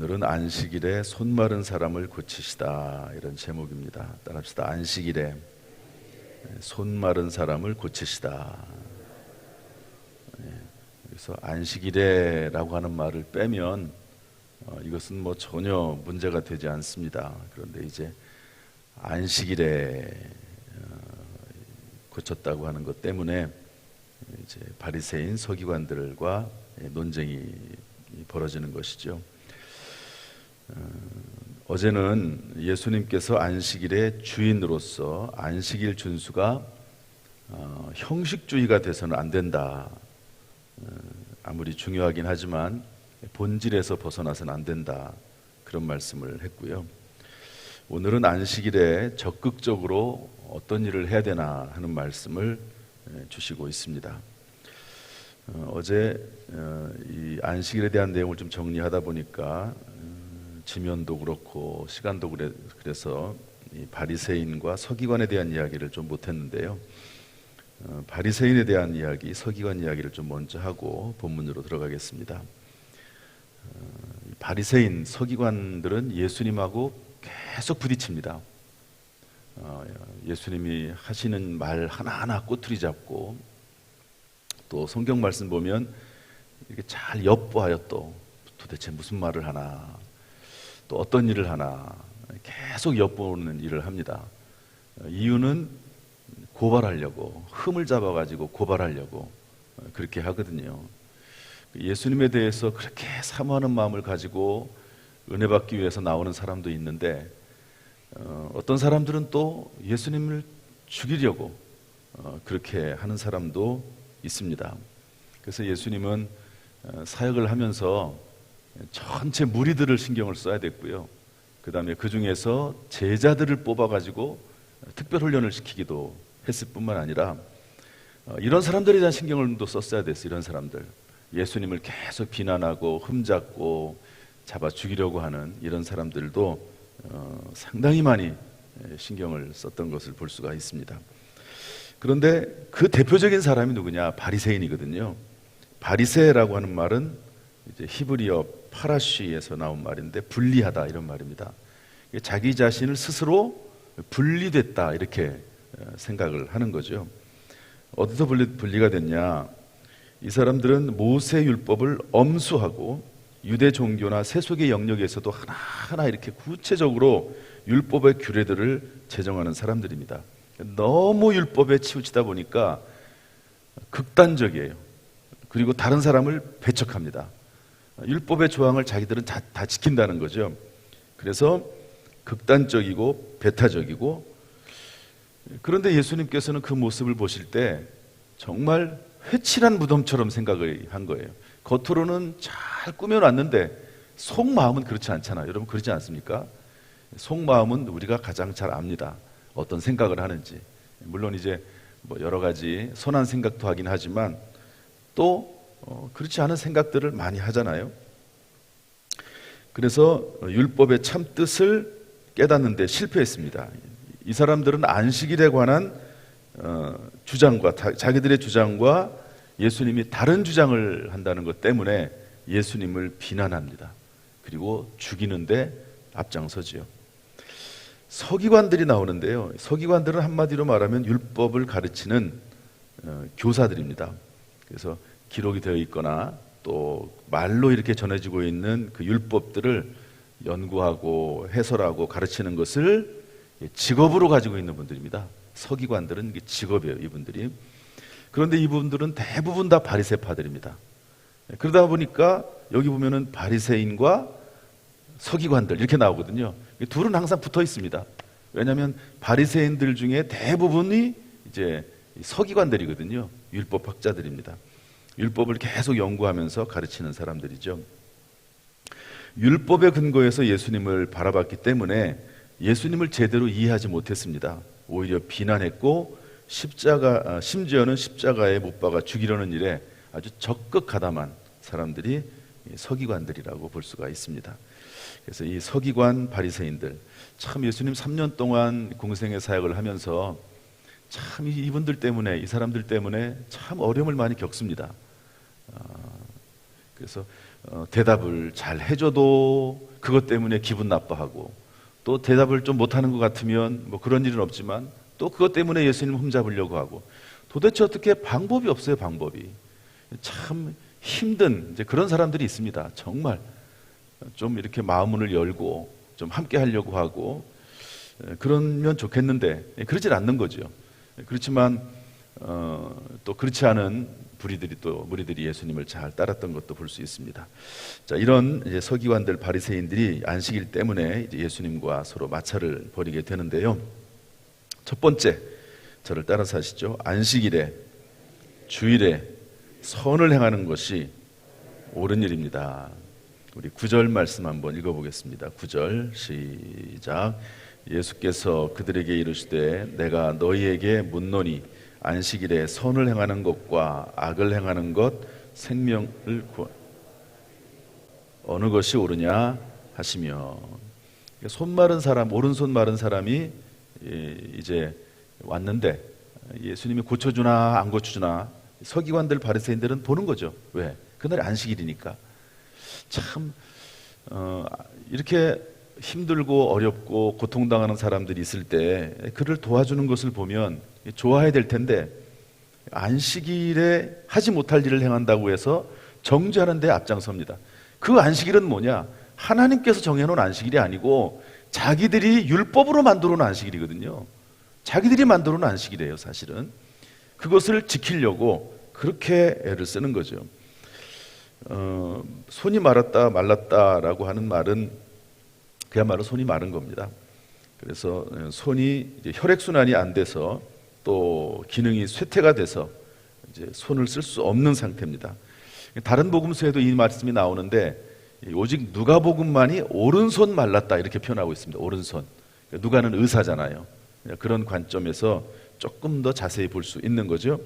오늘은 안식일에 손 마른 사람을 고치시다, 이런 제목입니다. 따라합시다. 안식일에 손 마른 사람을 고치시다. 그래서 안식일에라고 하는 말을 빼면 이것은 뭐 전혀 문제가 되지 않습니다. 그런데 이제 안식일에 고쳤다고 하는 것 때문에 이제 바리새인 서기관들과 논쟁이 벌어지는 것이죠. 어제는 예수님께서 안식일의 주인으로서 안식일 준수가 형식주의가 돼서는 안 된다. 아무리 중요하긴 하지만 본질에서 벗어나서는 안 된다. 그런 말씀을 했고요. 오늘은 안식일에 적극적으로 어떤 일을 해야 되나 하는 말씀을 주시고 있습니다. 어제 이 안식일에 대한 내용을 좀 정리하다 보니까 지면도 그렇고 시간도 그래서 이 바리새인과 서기관에 대한 이야기를 좀 못했는데요. 바리새인에 대한 이야기, 서기관 이야기를 좀 먼저 하고 본문으로 들어가겠습니다. 바리새인, 서기관들은 예수님하고 계속 부딪힙니다. 예수님이 하시는 말 하나하나 꼬투리 잡고, 또 성경 말씀 보면 이렇게 잘 엿보아요. 또 도대체 무슨 말을 하나, 또 어떤 일을 하나 계속 엿보는 일을 합니다. 이유는 고발하려고, 흠을 잡아가지고 고발하려고 그렇게 하거든요. 예수님에 대해서 그렇게 사모하는 마음을 가지고 은혜 받기 위해서 나오는 사람도 있는데, 어떤 사람들은 또 예수님을 죽이려고 그렇게 하는 사람도 있습니다. 그래서 예수님은 사역을 하면서 전체 무리들을 신경을 써야 됐고요. 그 다음에 그 중에서 제자들을 뽑아가지고 특별 훈련을 시키기도 했을 뿐만 아니라 이런 사람들에 대한 신경을 또 썼어야 됐어요. 이런 사람들, 예수님을 계속 비난하고 흠잡고 잡아 죽이려고 하는 이런 사람들도 상당히 많이 신경을 썼던 것을 볼 수가 있습니다. 그런데 그 대표적인 사람이 누구냐? 바리새인이거든요. 바리새라고 하는 말은 이제 히브리어 파라시에서 나온 말인데 분리하다, 이런 말입니다. 자기 자신을 스스로 분리됐다, 이렇게 생각을 하는 거죠. 어디서 분리가 됐냐? 이 사람들은 모세 율법을 엄수하고 유대 종교나 세속의 영역에서도 하나하나 이렇게 구체적으로 율법의 규례들을 제정하는 사람들입니다. 너무 율법에 치우치다 보니까 극단적이에요. 그리고 다른 사람을 배척합니다. 율법의 조항을 자기들은 다 지킨다는 거죠. 그래서 극단적이고 배타적이고, 그런데 예수님께서는 그 모습을 보실 때 정말 회칠한 무덤처럼 생각을 한 거예요. 겉으로는 잘 꾸며놨는데 속마음은 그렇지 않잖아요. 여러분, 그렇지 않습니까? 속마음은 우리가 가장 잘 압니다. 어떤 생각을 하는지. 물론 이제 뭐 여러 가지 선한 생각도 하긴 하지만 또 그렇지 않은 생각들을 많이 하잖아요. 그래서 율법의 참 뜻을 깨닫는데 실패했습니다. 이 사람들은 안식일에 관한 주장과 자기들의 주장과 예수님이 다른 주장을 한다는 것 때문에 예수님을 비난합니다. 그리고 죽이는데 앞장서지요. 서기관들이 나오는데요. 서기관들은 한마디로 말하면 율법을 가르치는 교사들입니다. 그래서 기록이 되어 있거나 또 말로 이렇게 전해지고 있는 그 율법들을 연구하고 해설하고 가르치는 것을 직업으로 가지고 있는 분들입니다. 서기관들은 직업이에요, 이분들이. 그런데 이분들은 대부분 다 바리새파들입니다. 그러다 보니까 여기 보면은 바리새인과 서기관들 이렇게 나오거든요. 둘은 항상 붙어 있습니다. 왜냐하면 바리새인들 중에 대부분이 이제 서기관들이거든요. 율법 학자들입니다. 율법을 계속 연구하면서 가르치는 사람들이죠. 율법의 근거에서 예수님을 바라봤기 때문에 예수님을 제대로 이해하지 못했습니다. 오히려 비난했고 심지어는 십자가에 못 박아 죽이려는 일에 아주 적극 가담한 사람들이 서기관들이라고 볼 수가 있습니다. 그래서 이 서기관 바리새인들, 참 예수님 3년 동안 공생의 사역을 하면서 참 이분들 때문에, 이 사람들 때문에 참 어려움을 많이 겪습니다. 그래서 대답을 잘 해줘도 그것 때문에 기분 나빠하고, 또 대답을 좀 못하는 것 같으면 뭐 그런 일은 없지만 또 그것 때문에 예수님 흠잡으려고 하고, 도대체 어떻게 방법이 없어요. 방법이 참 힘든 이제 그런 사람들이 있습니다. 정말 좀 이렇게 마음문을 열고 좀 함께 하려고 하고 그러면 좋겠는데 그러질 않는 거죠. 그렇지만 또 그렇지 않은 무리들이 예수님을 잘 따랐던 것도 볼 수 있습니다. 자, 이런 이제 서기관들 바리새인들이 안식일 때문에 이제 예수님과 서로 마찰을 벌이게 되는데요. 첫 번째, 저를 따라서 하시죠. 안식일에, 주일에 선을 행하는 것이 옳은 일입니다. 우리 9절 말씀 한번 읽어보겠습니다. 9절 시작. 예수께서 그들에게 이르시되 내가 너희에게 묻노니 안식일에 선을 행하는 것과 악을 행하는 것 생명을 어느 것이 옳으냐 하시며, 손 마른 사람, 오른손 마른 사람이 이제 왔는데 예수님이 고쳐주나 안 고쳐주나 서기관들 바리새인들은 보는 거죠. 왜? 그날이 안식일이니까. 참 이렇게 힘들고 어렵고 고통당하는 사람들이 있을 때 그를 도와주는 것을 보면 좋아해야 될 텐데, 안식일에 하지 못할 일을 행한다고 해서 정죄하는 데 앞장섭니다. 그 안식일은 뭐냐? 하나님께서 정해놓은 안식일이 아니고 자기들이 율법으로 만들어 놓은 안식일이거든요. 자기들이 만들어 놓은 안식일이에요. 사실은 그것을 지키려고 그렇게 애를 쓰는 거죠. 손이 말랐다 말랐다라고 하는 말은 그야말로 손이 마른 겁니다. 그래서 손이 이제 혈액순환이 안 돼서 또 기능이 쇠퇴가 돼서 이제 손을 쓸 수 없는 상태입니다. 다른 복음서에도 이 말씀이 나오는데 오직 누가복음만이 오른손 말랐다 이렇게 표현하고 있습니다. 오른손. 누가는 의사잖아요. 그런 관점에서 조금 더 자세히 볼 수 있는 거죠.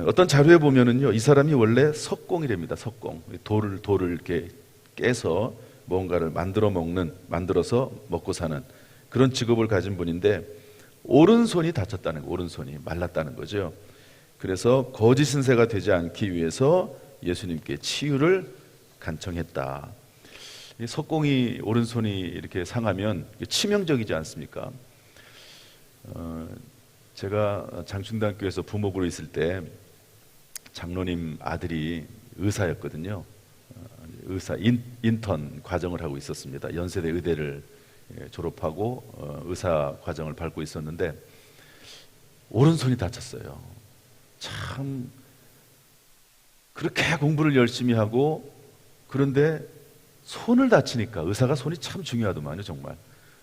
어떤 자료에 보면은요, 이 사람이 원래 석공이랍니다. 석공. 돌을 이렇게 깨서 뭔가를 만들어서 먹고 사는 그런 직업을 가진 분인데, 오른손이 다쳤다는 거, 오른손이 말랐다는 거죠. 그래서 거짓 신세가 되지 않기 위해서 예수님께 치유를 간청했다. 이 석공이 오른손이 이렇게 상하면 치명적이지 않습니까? 제가 장충대학교에서 부목으로 있을 때 장로님 아들이 의사였거든요. 의사 인턴 과정을 하고 있었습니다. 연세대 의대를 졸업하고 의사 과정을 밟고 있었는데 오른손이 다쳤어요. 참 그렇게 공부를 열심히 하고, 그런데 손을 다치니까, 의사가 손이 참 중요하더만요. 정말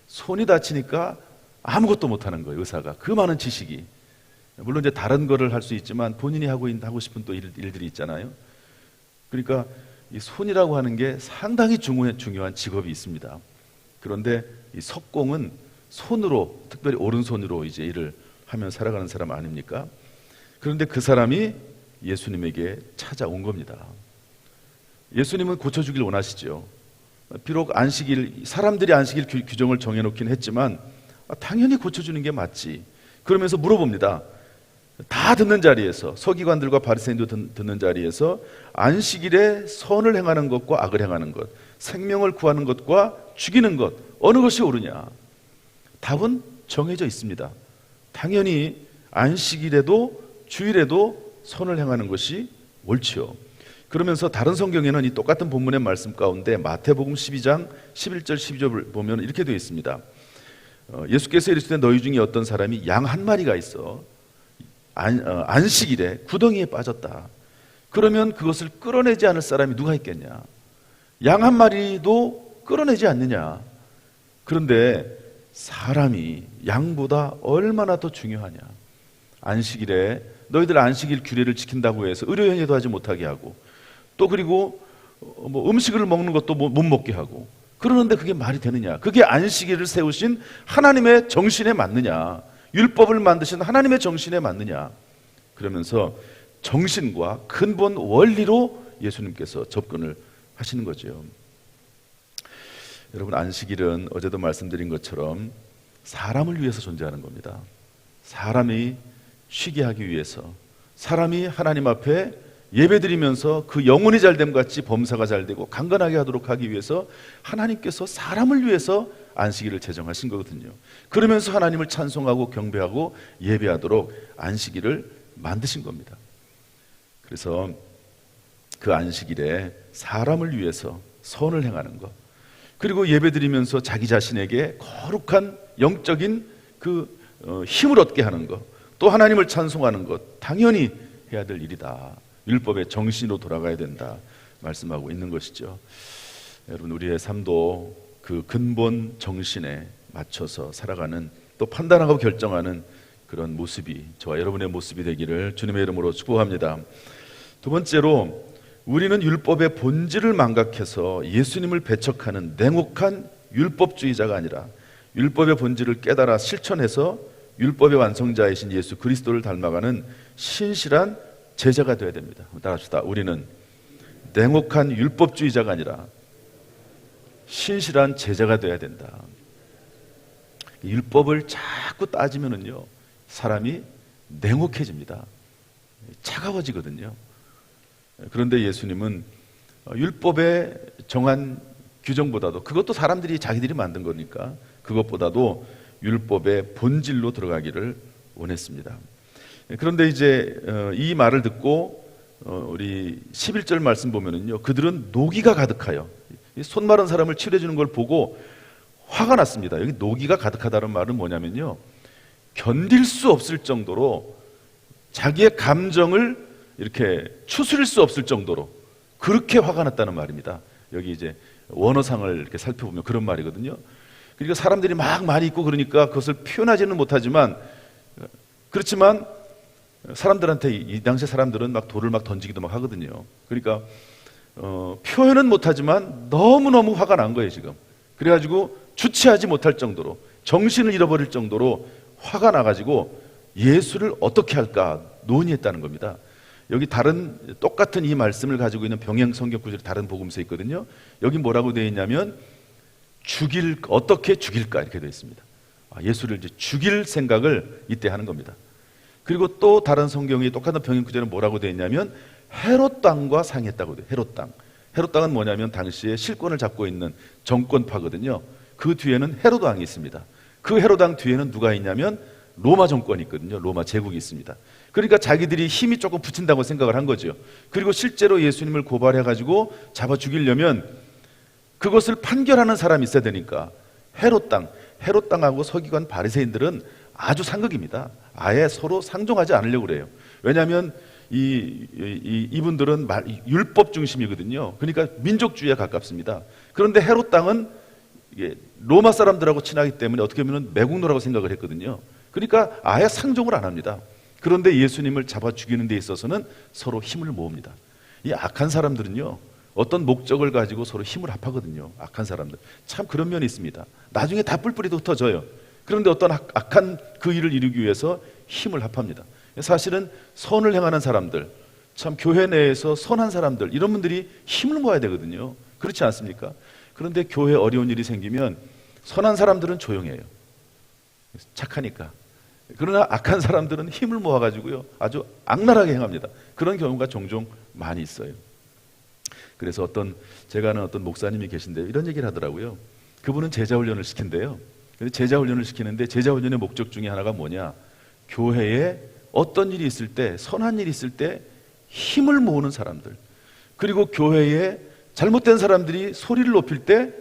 손이 다치니까 아무것도 못하는 거예요. 의사가 그 많은 지식이, 물론 이제 다른 거를 할 수 있지만 본인이 하고 싶은 또 일들이 있잖아요. 그러니까 이 손이라고 하는 게 상당히 중요한 직업이 있습니다. 그런데 이 석공은 손으로, 특별히 오른손으로 이제 일을 하며 살아가는 사람 아닙니까? 그런데 그 사람이 예수님에게 찾아온 겁니다. 예수님은 고쳐주길 원하시죠. 비록 사람들이 안식일 규정을 정해놓긴 했지만 당연히 고쳐주는 게 맞지. 그러면서 물어봅니다. 다 듣는 자리에서, 서기관들과 바리새인도 듣는 자리에서 안식일에 선을 행하는 것과 악을 행하는 것, 생명을 구하는 것과 죽이는 것, 어느 것이 옳으냐? 답은 정해져 있습니다. 당연히 안식일에도 주일에도 선을 행하는 것이 옳지요. 그러면서 다른 성경에는 이 똑같은 본문의 말씀 가운데 마태복음 12장 11절 12절을 보면 이렇게 되어 있습니다. 예수께서 이르시되 너희 중에 어떤 사람이 양 한 마리가 있어 안식일에 구덩이에 빠졌다. 그러면 그것을 끌어내지 않을 사람이 누가 있겠냐? 양 한 마리도 끌어내지 않느냐? 그런데 사람이 양보다 얼마나 더 중요하냐? 안식일에 너희들 안식일 규례를 지킨다고 해서 의료행위도 하지 못하게 하고, 또 그리고 뭐 음식을 먹는 것도 못 먹게 하고, 그러는데 그게 말이 되느냐? 그게 안식일을 세우신 하나님의 정신에 맞느냐? 율법을 만드신 하나님의 정신에 맞느냐? 그러면서 정신과 근본 원리로 예수님께서 접근을 하시는 거죠. 여러분, 안식일은 어제도 말씀드린 것처럼 사람을 위해서 존재하는 겁니다. 사람이 쉬게 하기 위해서, 사람이 하나님 앞에 예배드리면서 그 영혼이 잘됨 같이 범사가 잘되고 강건하게 하도록 하기 위해서 하나님께서 사람을 위해서 안식일을 제정하신 거거든요. 그러면서 하나님을 찬송하고 경배하고 예배하도록 안식일을 만드신 겁니다. 그래서 그 안식일에 사람을 위해서 선을 행하는 것, 그리고 예배드리면서 자기 자신에게 거룩한 영적인 그 힘을 얻게 하는 것, 또 하나님을 찬송하는 것, 당연히 해야 될 일이다. 율법의 정신으로 돌아가야 된다 말씀하고 있는 것이죠. 여러분, 우리의 삶도 그 근본 정신에 맞춰서 살아가는, 또 판단하고 결정하는 그런 모습이 저와 여러분의 모습이 되기를 주님의 이름으로 축복합니다. 두 번째로, 우리는 율법의 본질을 망각해서 예수님을 배척하는 냉혹한 율법주의자가 아니라 율법의 본질을 깨달아 실천해서 율법의 완성자이신 예수 그리스도를 닮아가는 신실한 제자가 되어야 됩니다. 따라합시다. 우리는 냉혹한 율법주의자가 아니라 신실한 제자가 되어야 된다. 율법을 자꾸 따지면은요, 사람이 냉혹해집니다. 차가워지거든요. 그런데 예수님은 율법에 정한 규정보다도, 그것도 사람들이 자기들이 만든 거니까, 그것보다도 율법의 본질로 들어가기를 원했습니다. 그런데 이제 이 말을 듣고 우리 11절 말씀 보면은요, 그들은 노기가 가득하여, 손 마른 사람을 치료해 주는 걸 보고 화가 났습니다. 여기 노기가 가득하다는 말은 뭐냐면요, 견딜 수 없을 정도로 자기의 감정을 이렇게 추스릴 수 없을 정도로 그렇게 화가 났다는 말입니다. 여기 이제 원어상을 이렇게 살펴보면 그런 말이거든요. 그러니까 사람들이 막 많이 있고 그러니까 그것을 표현하지는 못하지만, 그렇지만 사람들한테, 이 당시 사람들은 막 돌을 막 던지기도 막 하거든요. 그러니까 표현은 못하지만 너무너무 화가 난 거예요 지금. 그래가지고 주체하지 못할 정도로, 정신을 잃어버릴 정도로 화가 나가지고 예수를 어떻게 할까 논의했다는 겁니다. 여기 다른 똑같은 이 말씀을 가지고 있는 병행 성경 구절이 다른 복음서에 있거든요. 여기 뭐라고 되어 있냐면 어떻게 죽일까 이렇게 되어 있습니다. 예수를 이제 죽일 생각을 이때 하는 겁니다. 그리고 또 다른 성경이 똑같은 병행 구절은 뭐라고 되어 있냐면 헤롯 땅과 상의했다고 돼요. 헤롯 땅. 헤롯 땅은 뭐냐면 당시에 실권을 잡고 있는 정권파거든요. 그 뒤에는 헤롯 왕이 있습니다. 그 헤롯 왕 뒤에는 누가 있냐면 로마 정권이 있거든요. 로마 제국이 있습니다. 그러니까 자기들이 힘이 조금 붙인다고 생각을 한 거죠. 그리고 실제로 예수님을 고발해가지고 잡아 죽이려면 그것을 판결하는 사람이 있어야 되니까 헤롯 땅하고 서기관 바리새인들은 아주 상극입니다. 아예 서로 상종하지 않으려고 그래요. 왜냐하면 이분들은 율법 중심이거든요. 그러니까 민족주의에 가깝습니다. 그런데 헤롯 땅은 로마 사람들하고 친하기 때문에 어떻게 보면 매국노라고 생각을 했거든요. 그러니까 아예 상종을 안 합니다. 그런데 예수님을 잡아 죽이는 데 있어서는 서로 힘을 모읍니다. 이 악한 사람들은요, 어떤 목적을 가지고 서로 힘을 합하거든요. 악한 사람들. 참 그런 면이 있습니다. 나중에 다 뿔뿔이 흩어져요. 그런데 어떤 악한 그 일을 이루기 위해서 힘을 합합니다. 사실은 선을 행하는 사람들, 참 교회 내에서 선한 사람들, 이런 분들이 힘을 모아야 되거든요. 그렇지 않습니까? 그런데 교회에 어려운 일이 생기면 선한 사람들은 조용해요. 착하니까. 그러나 악한 사람들은 힘을 모아가지고요, 아주 악랄하게 행합니다. 그런 경우가 종종 많이 있어요. 그래서 제가 아는 어떤 목사님이 계신데 이런 얘기를 하더라고요. 그분은 제자훈련을 시킨대요. 제자훈련을 시키는데 제자훈련의 목적 중에 하나가 뭐냐, 교회에 어떤 일이 있을 때, 선한 일이 있을 때 힘을 모으는 사람들, 그리고 교회에 잘못된 사람들이 소리를 높일 때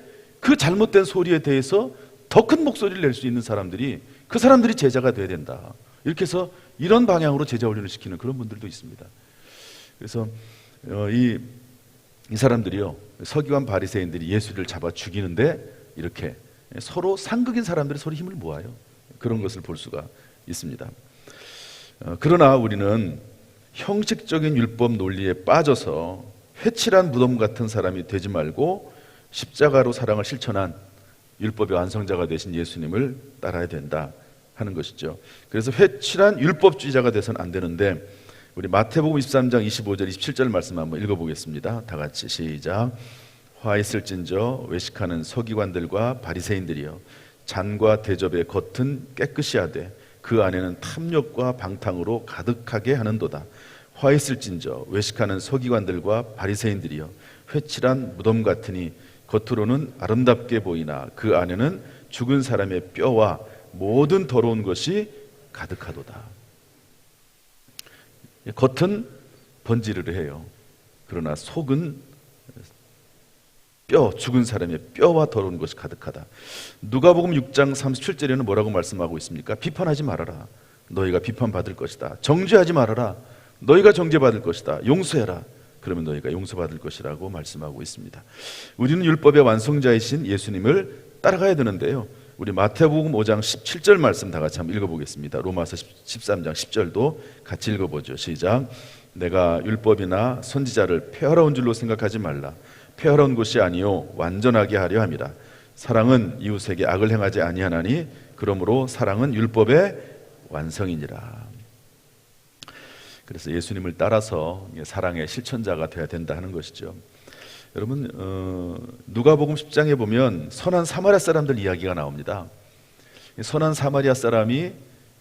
그 잘못된 소리에 대해서 더 큰 목소리를 낼 수 있는 사람들이, 그 사람들이 제자가 돼야 된다. 이렇게 해서 이런 방향으로 제자훈련을 시키는 그런 분들도 있습니다. 그래서 이 사람들이요, 서기관 바리새인들이 예수를 잡아 죽이는데 이렇게 서로 상극인 사람들이 서로 힘을 모아요. 그런 것을 볼 수가 있습니다. 그러나 우리는 형식적인 율법 논리에 빠져서 회칠한 무덤 같은 사람이 되지 말고 십자가로 사랑을 실천한 율법의 완성자가 되신 예수님을 따라야 된다 하는 것이죠. 그래서 회칠한 율법주의자가 돼서는 안 되는데, 우리 마태복음 23장 25절 27절 말씀 한번 읽어보겠습니다. 다 같이 시작. 화 있을진저 외식하는 서기관들과 바리새인들이여, 잔과 대접의 겉은 깨끗이 하되 그 안에는 탐욕과 방탕으로 가득하게 하는도다. 화 있을진저 외식하는 서기관들과 바리새인들이여 회칠한 무덤 같으니 겉으로는 아름답게 보이나 그 안에는 죽은 사람의 뼈와 모든 더러운 것이 가득하도다. 겉은 번지르르해요. 그러나 속은 죽은 사람의 뼈와 더러운 것이 가득하다. 누가복음 6장 37절에는 뭐라고 말씀하고 있습니까? 비판하지 말아라. 너희가 비판받을 것이다. 정죄하지 말아라. 너희가 정죄받을 것이다. 용서해라. 그러면 너희가 용서받을 것이라고 말씀하고 있습니다. 우리는 율법의 완성자이신 예수님을 따라가야 되는데요. 우리 마태복음 5장 17절 말씀 다 같이 한번 읽어보겠습니다. 로마서 13장 10절도 같이 읽어보죠. 시작. 내가 율법이나 선지자를 폐하러운 줄로 생각하지 말라. 폐하러운 것이 아니요 완전하게 하려 함이라. 사랑은 이웃에게 악을 행하지 아니하나니 그러므로 사랑은 율법의 완성이니라. 그래서 예수님을 따라서 사랑의 실천자가 되어야 된다 하는 것이죠. 여러분, 누가복음 10장에 보면 선한 사마리아 사람들 이야기가 나옵니다. 선한 사마리아 사람이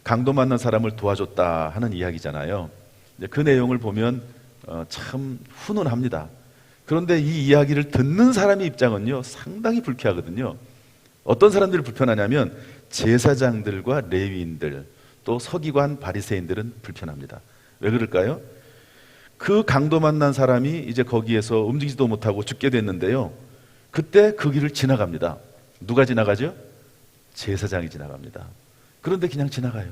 강도 만난 사람을 도와줬다 하는 이야기잖아요. 그 내용을 보면 참 훈훈합니다. 그런데 이 이야기를 듣는 사람의 입장은요 상당히 불쾌하거든요. 어떤 사람들이 불편하냐면 제사장들과 레위인들, 또 서기관 바리새인들은 불편합니다. 왜 그럴까요? 그 강도 만난 사람이 이제 거기에서 움직이지도 못하고 죽게 됐는데요, 그때 그 길을 지나갑니다. 누가 지나가죠? 제사장이 지나갑니다. 그런데 그냥 지나가요.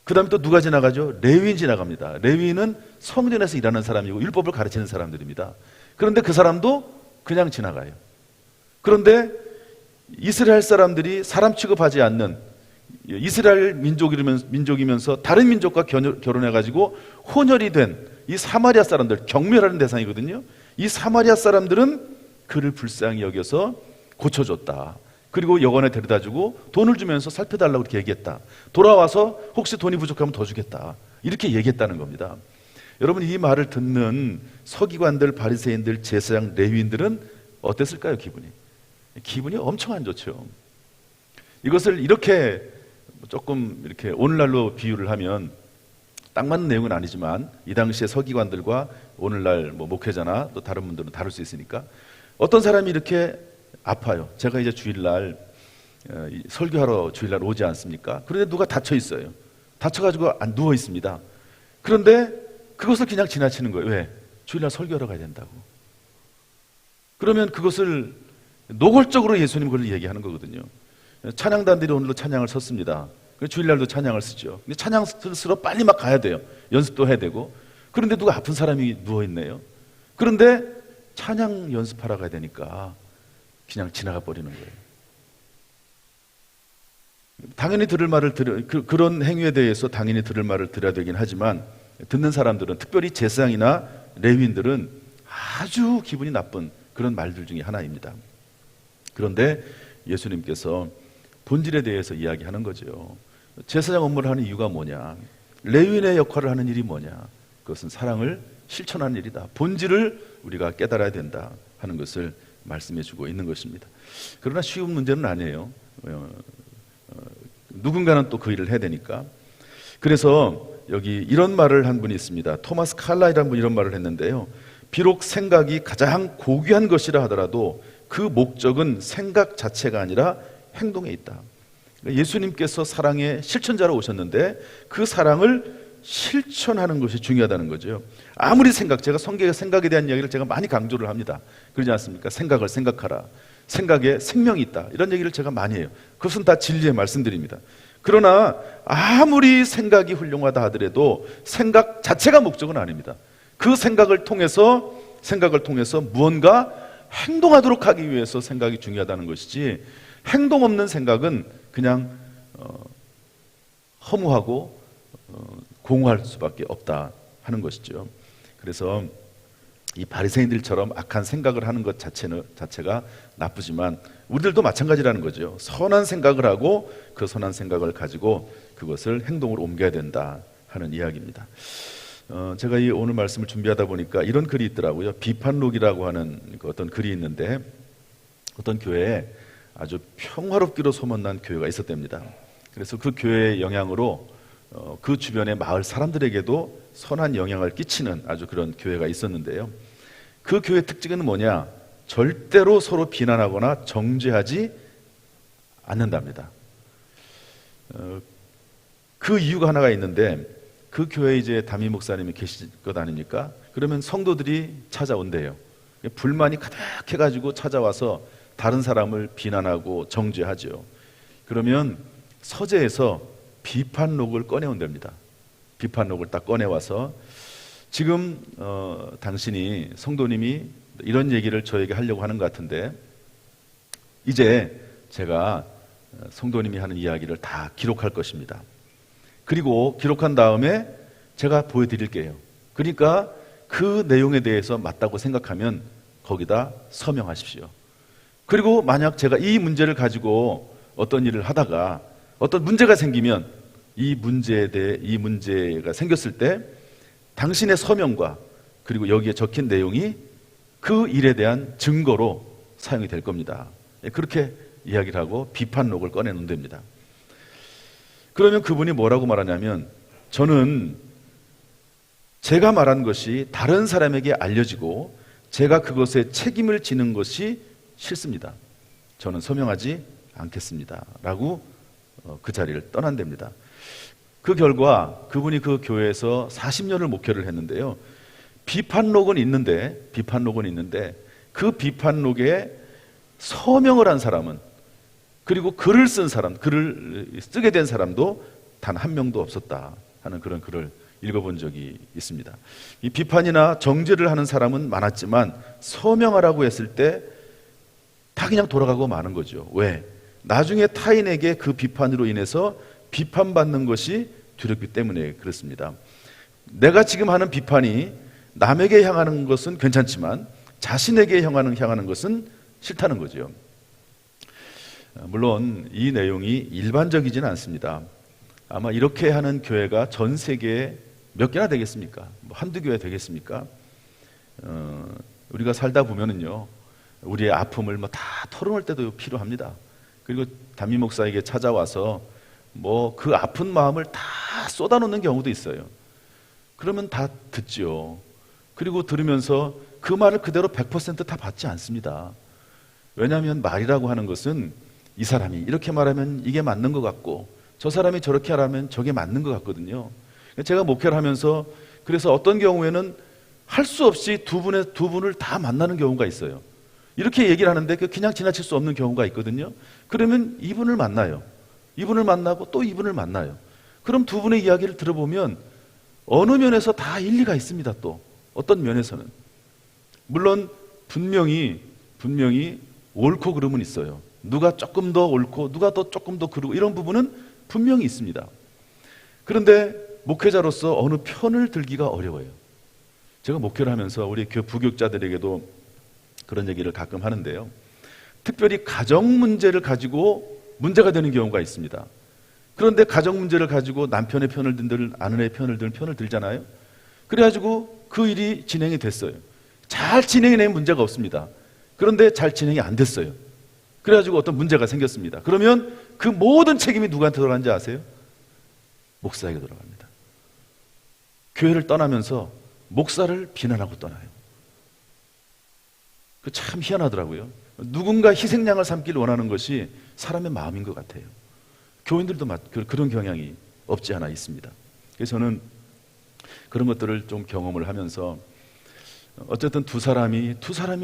그 다음에 또 누가 지나가죠? 레위인 지나갑니다. 레위인은 성전에서 일하는 사람이고 율법을 가르치는 사람들입니다. 그런데 그 사람도 그냥 지나가요. 그런데 이스라엘 사람들이 사람 취급하지 않는 이스라엘 민족이면서 다른 민족과 결혼해가지고 혼혈이 된 이 사마리아 사람들, 경멸하는 대상이거든요. 이 사마리아 사람들은 그를 불쌍히 여겨서 고쳐줬다. 그리고 여관에 데려다주고 돈을 주면서 살펴달라고 이렇게 얘기했다. 돌아와서 혹시 돈이 부족하면 더 주겠다. 이렇게 얘기했다는 겁니다. 여러분, 이 말을 듣는 서기관들, 바리새인들, 제사장, 레위인들은 어땠을까요? 기분이 엄청 안 좋죠. 이것을 이렇게 조금 이렇게 오늘날로 비유를 하면 딱 맞는 내용은 아니지만 이 당시의 서기관들과 오늘날 목회자나 또 다른 분들은 다를 수 있으니까 어떤 사람이 이렇게 아파요. 제가 이제 주일날 설교하러 주일날 오지 않습니까? 그런데 누가 다쳐 있어요. 다쳐가지고 누워 있습니다. 그런데 그것을 그냥 지나치는 거예요. 왜? 주일날 설교하러 가야 된다고. 그러면 그것을 노골적으로 예수님 그걸 얘기하는 거거든요. 찬양단들이 오늘도 찬양을 섰습니다. 주일날도 찬양을 쓰죠. 근데 찬양 쓰러 빨리 막 가야 돼요. 연습도 해야 되고. 그런데 누가 아픈 사람이 누워있네요. 그런데 찬양 연습하러 가야 되니까 그냥 지나가 버리는 거예요. 당연히 들을 말을 그런 행위에 대해서 당연히 들을 말을 들어야 되긴 하지만 듣는 사람들은, 특별히 제사장이나 레위인들은 아주 기분이 나쁜 그런 말들 중에 하나입니다. 그런데 예수님께서 본질에 대해서 이야기하는 거죠. 제사장 업무를 하는 이유가 뭐냐? 레위인의 역할을 하는 일이 뭐냐? 그것은 사랑을 실천하는 일이다. 본질을 우리가 깨달아야 된다 하는 것을 말씀해 주고 있는 것입니다. 그러나 쉬운 문제는 아니에요. 누군가는 또 그 일을 해야 되니까. 그래서 여기 이런 말을 한 분이 있습니다. 토마스 칼라이라는 분이 이런 말을 했는데요. 비록 생각이 가장 고귀한 것이라 하더라도 그 목적은 생각 자체가 아니라 행동에 있다. 예수님께서 사랑의 실천자로 오셨는데 그 사랑을 실천하는 것이 중요하다는 거죠. 아무리 제가 성경의 생각에 대한 이야기를 제가 많이 강조를 합니다. 그러지 않습니까? 생각을 생각하라. 생각에 생명이 있다. 이런 얘기를 제가 많이 해요. 그것은 다 진리의 말씀드립니다. 그러나 아무리 생각이 훌륭하다 하더라도 생각 자체가 목적은 아닙니다. 그 생각을 통해서 무언가 행동하도록 하기 위해서 생각이 중요하다는 것이지, 행동 없는 생각은 그냥 허무하고 공허할 수밖에 없다 하는 것이죠. 그래서 이 바리새인들처럼 악한 생각을 하는 것 자체가 나쁘지만 우리들도 마찬가지라는 거죠. 선한 생각을 하고 그 선한 생각을 가지고 그것을 행동으로 옮겨야 된다 하는 이야기입니다. 제가 이 오늘 말씀을 준비하다 보니까 이런 글이 있더라고요. 비판록이라고 하는 어떤 글이 있는데, 어떤 교회에 아주 평화롭기로 소문난 교회가 있었답니다. 그래서 그 교회의 영향으로 그 주변의 마을 사람들에게도 선한 영향을 끼치는 아주 그런 교회가 있었는데요. 그 교회 특징은 뭐냐? 절대로 서로 비난하거나 정죄하지 않는답니다. 그 이유가 하나가 있는데, 그 교회에 이제 담임 목사님이 계실 것 아닙니까? 그러면 성도들이 찾아온대요. 불만이 가득해가지고 찾아와서 다른 사람을 비난하고 정죄하죠. 그러면 서재에서 비판록을 꺼내온답니다. 비판록을 딱 꺼내와서, 지금 당신이, 성도님이 이런 얘기를 저에게 하려고 하는 것 같은데, 이제 제가 성도님이 하는 이야기를 다 기록할 것입니다. 그리고 기록한 다음에 제가 보여드릴게요. 그러니까 그 내용에 대해서 맞다고 생각하면 거기다 서명하십시오. 그리고 만약 제가 이 문제를 가지고 어떤 일을 하다가 어떤 문제가 생기면, 이 문제가 생겼을 때 당신의 서명과 그리고 여기에 적힌 내용이 그 일에 대한 증거로 사용이 될 겁니다. 그렇게 이야기를 하고 비판록을 꺼내놓습니다. 그러면 그분이 뭐라고 말하냐면, 저는 제가 말한 것이 다른 사람에게 알려지고 제가 그것에 책임을 지는 것이 싫습니다. 저는 서명하지 않겠습니다. 라고 그 자리를 떠난답니다. 그 결과 그분이 그 교회에서 40년을 목회를 했는데요. 비판록은 있는데 그 비판록에 서명을 한 사람은, 그리고 글을 쓴 사람, 글을 쓰게 된 사람도 단 한 명도 없었다 하는 그런 글을 읽어본 적이 있습니다. 이 비판이나 정죄를 하는 사람은 많았지만 서명하라고 했을 때 다 그냥 돌아가고 마는 거죠. 왜? 나중에 타인에게 그 비판으로 인해서 비판받는 것이 두렵기 때문에 그렇습니다. 내가 지금 하는 비판이 남에게 향하는 것은 괜찮지만 자신에게 향하는 것은 싫다는 거죠. 물론 이 내용이 일반적이지는 않습니다. 아마 이렇게 하는 교회가 전 세계에 몇 개나 되겠습니까? 한두 교회 되겠습니까? 우리가 살다 보면은요, 우리의 아픔을 다 털어놓을 때도 필요합니다. 그리고 담임 목사에게 찾아와서 그 아픈 마음을 다 쏟아놓는 경우도 있어요. 그러면 다 듣죠. 그리고 들으면서 그 말을 그대로 100% 다 받지 않습니다. 왜냐하면 말이라고 하는 것은 이 사람이 이렇게 말하면 이게 맞는 것 같고 저 사람이 저렇게 하라면 저게 맞는 것 같거든요. 제가 목회를 하면서 그래서 어떤 경우에는 할 수 없이 두 분을 다 만나는 경우가 있어요. 이렇게 얘기를 하는데 그냥 지나칠 수 없는 경우가 있거든요. 그러면 이분을 만나요. 이분을 만나고 또 이분을 만나요. 그럼 두 분의 이야기를 들어보면 어느 면에서 다 일리가 있습니다. 또 어떤 면에서는 물론 분명히 옳고 그름은 있어요. 누가 조금 더 옳고 누가 더 조금 더 그르고 이런 부분은 분명히 있습니다. 그런데 목회자로서 어느 편을 들기가 어려워요. 제가 목회를 하면서 우리 부교육자들에게도 그런 얘기를 가끔 하는데요. 특별히 가정 문제를 가지고 문제가 되는 경우가 있습니다. 그런데 가정 문제를 가지고 남편의 편을 든 아내의 편을 들잖아요. 그래가지고 그 일이 진행이 됐어요. 잘 진행해낸 문제가 없습니다. 그런데 잘 진행이 안 됐어요. 그래가지고 어떤 문제가 생겼습니다. 그러면 그 모든 책임이 누구한테 돌아가는지 아세요? 목사에게 돌아갑니다. 교회를 떠나면서 목사를 비난하고 떠나요. 그 참 희한하더라고요. 누군가 희생양을 삼기를 원하는 것이 사람의 마음인 것 같아요. 교인들도 그런 경향이 없지 않아 있습니다. 그래서 저는 그런 것들을 좀 경험을 하면서 어쨌든 두 사람이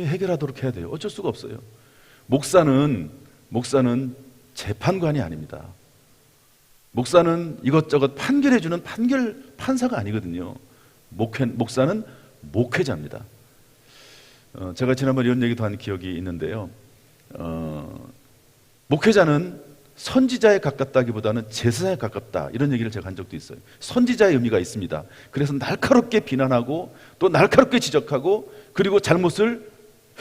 해결하도록 해야 돼요. 어쩔 수가 없어요. 목사는 재판관이 아닙니다. 목사는 이것저것 판결해주는 판사가 아니거든요. 목사는 목회자입니다. 제가 지난번 이런 얘기도 한 기억이 있는데요. 목회자는 선지자에 가깝다기보다는 제사장에 가깝다, 이런 얘기를 제가 한 적도 있어요. 선지자의 의미가 있습니다. 그래서 날카롭게 비난하고 또 날카롭게 지적하고 그리고 잘못을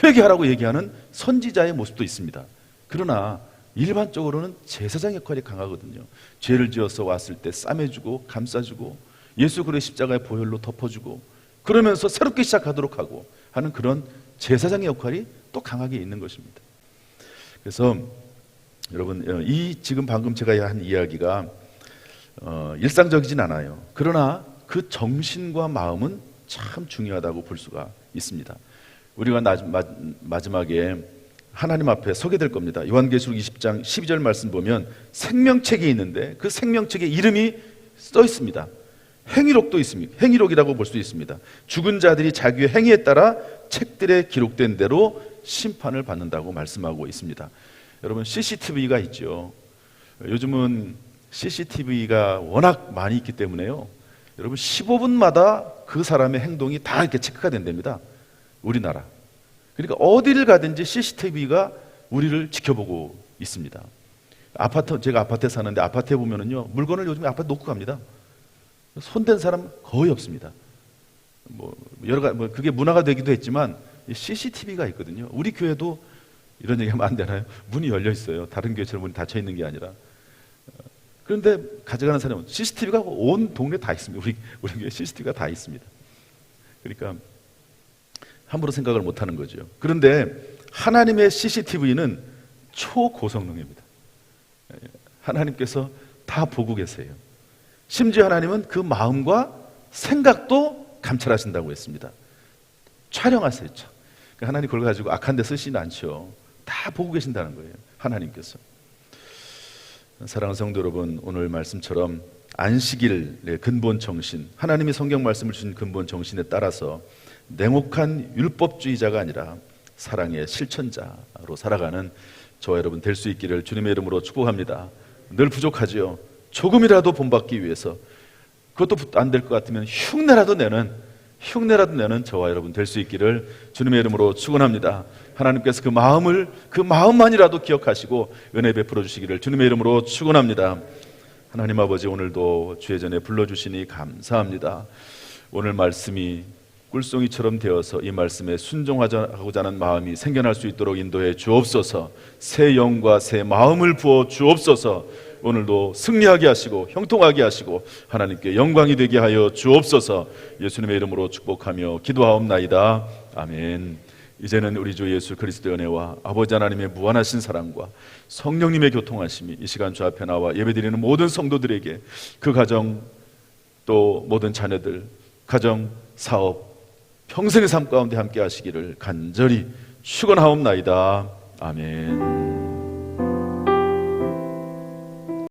회개하라고 얘기하는 선지자의 모습도 있습니다. 그러나 일반적으로는 제사장 역할이 강하거든요. 죄를 지어서 왔을 때 싸매주고 감싸주고 예수 그리스도의 십자가의 보혈로 덮어주고 그러면서 새롭게 시작하도록 하고 하는 그런 제사장의 역할이 또 강하게 있는 것입니다. 그래서 여러분, 이 지금 방금 제가 한 이야기가 일상적이진 않아요. 그러나 그 정신과 마음은 참 중요하다고 볼 수가 있습니다. 우리가 마지막에 하나님 앞에 서게 될 겁니다. 요한계시록 20장 12절 말씀 보면 생명책이 있는데 그 생명책에 이름이 써 있습니다. 행위록도 있습니다. 행위록이라고 볼 수 있습니다. 죽은 자들이 자기의 행위에 따라 책들에 기록된 대로 심판을 받는다고 말씀하고 있습니다. 여러분, CCTV가 있죠. 요즘은 CCTV가 워낙 많이 있기 때문에요, 여러분 15분마다 그 사람의 행동이 다 이렇게 체크가 된답니다. 우리나라. 그러니까 어디를 가든지 CCTV가 우리를 지켜보고 있습니다. 제가 아파트에 사는데 아파트에 보면은요, 물건을 요즘에 아파트 놓고 갑니다. 손댄 사람 거의 없습니다. 여러 가지 그게 문화가 되기도 했지만 CCTV가 있거든요. 우리 교회도 이런 얘기하면 안 되나요? 문이 열려 있어요. 다른 교회처럼 문이 닫혀 있는 게 아니라. 그런데 가져가는 사람은 CCTV가 온 동네 다 있습니다. 우리 교회 CCTV가 다 있습니다. 그러니까 함부로 생각을 못 하는 거죠. 그런데 하나님의 CCTV는 초고성능입니다. 하나님께서 다 보고 계세요. 심지어 하나님은 그 마음과 생각도 감찰하신다고 했습니다. 촬영하세요. 그러니까 하나님 그걸 가지고 악한 데 쓰시진 않죠. 다 보고 계신다는 거예요, 하나님께서. 사랑하는 성도 여러분, 오늘 말씀처럼 안식일의 근본 정신, 하나님이 성경 말씀을 주신 근본 정신에 따라서 냉혹한 율법주의자가 아니라 사랑의 실천자로 살아가는 저와 여러분 될 수 있기를 주님의 이름으로 축복합니다. 늘 부족하지요. 조금이라도 본받기 위해서, 그것도 안 될 것 같으면 흉내라도 내는 저와 여러분 될 수 있기를 주님의 이름으로 축원합니다. 하나님께서 그 마음만이라도 기억하시고 은혜 베풀어 주시기를 주님의 이름으로 축원합니다. 하나님 아버지, 오늘도 주의 전에 불러주시니 감사합니다. 오늘 말씀이 꿀송이처럼 되어서 이 말씀에 순종하고자 하는 마음이 생겨날 수 있도록 인도해 주옵소서. 새 영과 새 마음을 부어 주옵소서. 오늘도 승리하게 하시고 형통하게 하시고 하나님께 영광이 되게 하여 주옵소서. 예수님의 이름으로 축복하며 기도하옵나이다. 아멘. 이제는 우리 주 예수 그리스도의 은혜와 아버지 하나님의 무한하신 사랑과 성령님의 교통하심이 이 시간 주 앞에 나와 예배드리는 모든 성도들에게, 그 가정, 또 모든 자녀들, 가정, 사업, 평생의 삶 가운데 함께 하시기를 간절히 축원하옵나이다. 아멘.